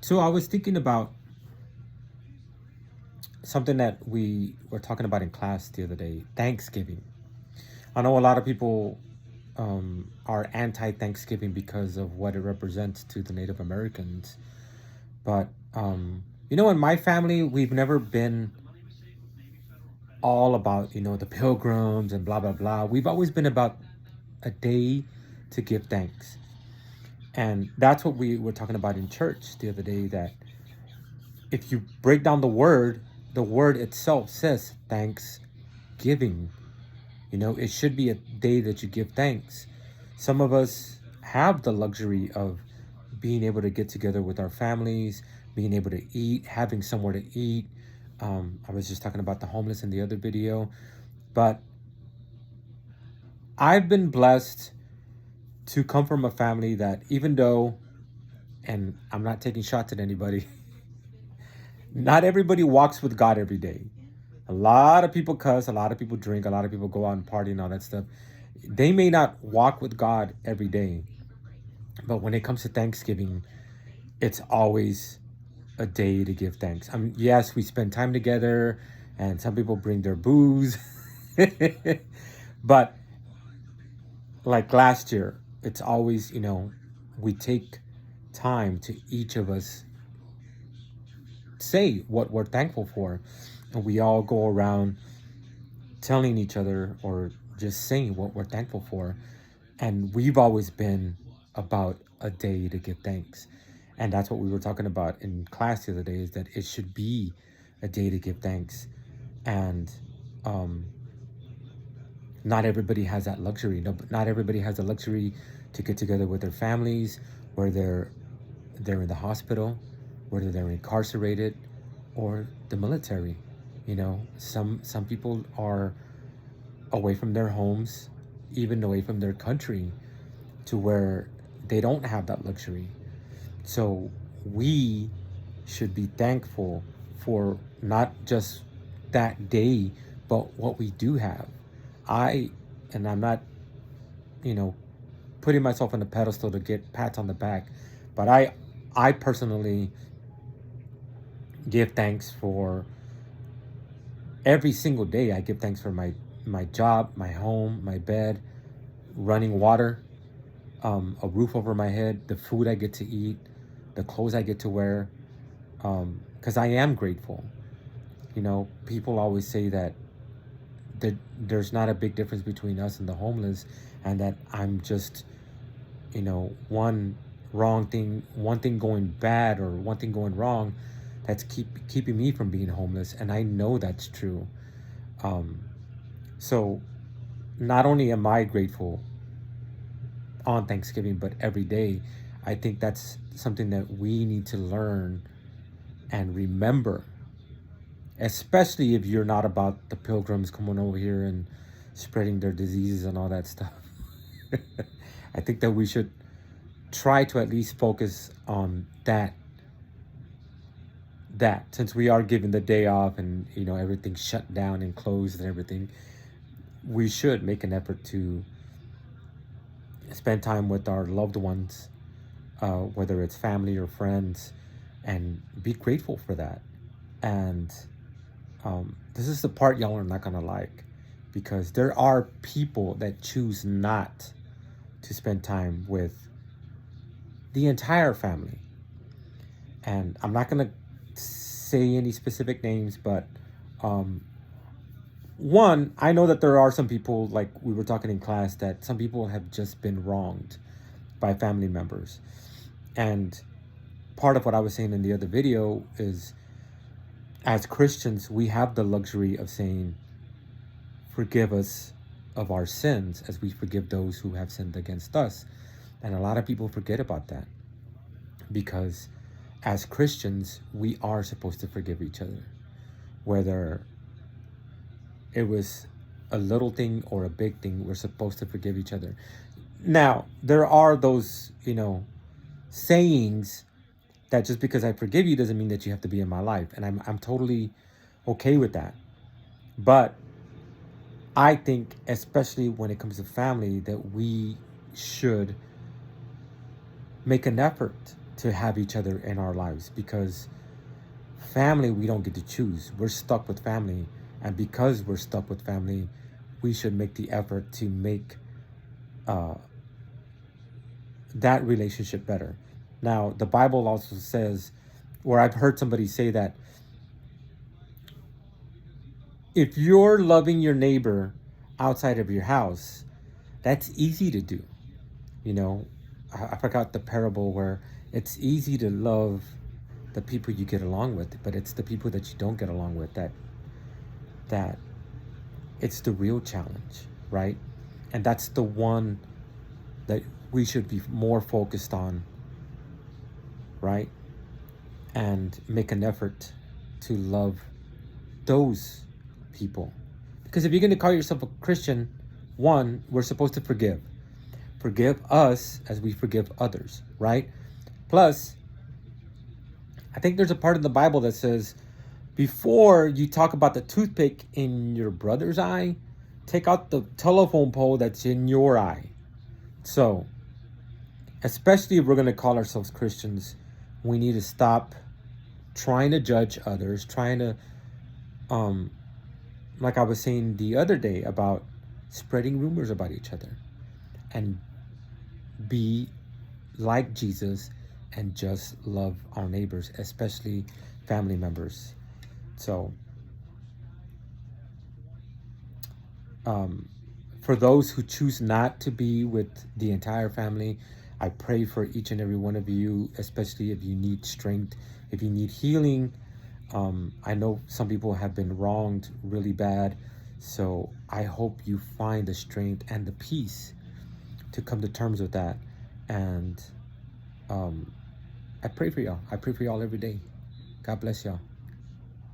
So I was thinking about something that we were talking about in class the other day, Thanksgiving. I know a lot of people are anti Thanksgiving because of what it represents to the Native Americans. But, in my family, we've never been all about, the pilgrims and blah, blah, blah. We've always been about a day to give thanks. And that's what we were talking about in church the other day, that if you break down the word itself says thanksgiving. It should be a day that you give thanks. Some of us have the luxury of being able to get together with our families, being able to eat, having somewhere to eat. I was just talking about the homeless in the other video, but I've been blessed to come from a family that, even though, and I'm not taking shots at anybody, not everybody walks with God every day. A lot of people cuss, a lot of people drink, a lot of people go out and party and all that stuff. They may not walk with God every day, but when it comes to Thanksgiving, it's always a day to give thanks. I mean, yes, we spend time together, and some people bring their booze, but like last year, it's always, we take time to each of us say what we're thankful for, and we all go around telling each other or just saying what we're thankful for. And we've always been about a day to give thanks. And that's what we were talking about in class the other day, is that it should be a day to give thanks. And um, not everybody has that luxury. No, not everybody has the luxury to get together with their families, where they're in the hospital, whether they're incarcerated, or the military. Some people are away from their homes, even away from their country, to where they don't have that luxury. So we should be thankful for not just that day, but what we do have. I, and I'm not, you know, putting myself on a pedestal to get pats on the back, but I personally give thanks for every single day. I give thanks for my job, my home, my bed, running water, a roof over my head, the food I get to eat, the clothes I get to wear, because I am grateful. People always say that there's not a big difference between us and the homeless, and that I'm just, one thing going bad or one thing going wrong, that's keeping me from being homeless, and I know that's true. Um, so not only am I grateful on Thanksgiving, but every day, I think that's something that we need to learn and remember, especially if you're not about the pilgrims coming over here and spreading their diseases and all that stuff. I think that we should try to at least focus on that since we are given the day off, and everything's shut down and closed and everything, we should make an effort to spend time with our loved ones, whether it's family or friends, and be grateful for that. And this is the part y'all are not gonna like, because there are people that choose not to spend time with the entire family. And I'm not gonna say any specific names, but um, one, I know that there are some people, like we were talking in class, that some people have just been wronged by family members. And part of what I was saying in the other video is, as Christians, we have the luxury of saying, forgive us of our sins as we forgive those who have sinned against us. And a lot of people forget about that, because as Christians, we are supposed to forgive each other, whether it was a little thing or a big thing. We're supposed to forgive each other. Now, there are those, sayings that just because I forgive you doesn't mean that you have to be in my life. And I'm totally okay with that. But I think, especially when it comes to family, that we should make an effort to have each other in our lives, because family, we don't get to choose. We're stuck with family. And because we're stuck with family, we should make the effort to make uh, that relationship better. Now, the Bible also says, or I've heard somebody say that if you're loving your neighbor outside of your house, that's easy to do. You know, I forgot the parable where it's easy to love the people you get along with, but it's the people that you don't get along with that it's the real challenge, right? And that's the one that we should be more focused on, right? And make an effort to love those people. Because if you're going to call yourself a Christian, one, we're supposed to forgive. Forgive us as we forgive others, right? Plus, I think there's a part of the Bible that says, before you talk about the toothpick in your brother's eye, take out the telephone pole that's in your eye. So, especially if we're going to call ourselves Christians, we need to stop trying to judge others, trying to, like I was saying the other day about spreading rumors about each other, and be like Jesus and just love our neighbors, especially family members. So, for those who choose not to be with the entire family, I pray for each and every one of you, especially if you need strength, if you need healing. I know some people have been wronged really bad, so I hope you find the strength and the peace to come to terms with that. And I pray for y'all. I pray for y'all every day. God bless y'all.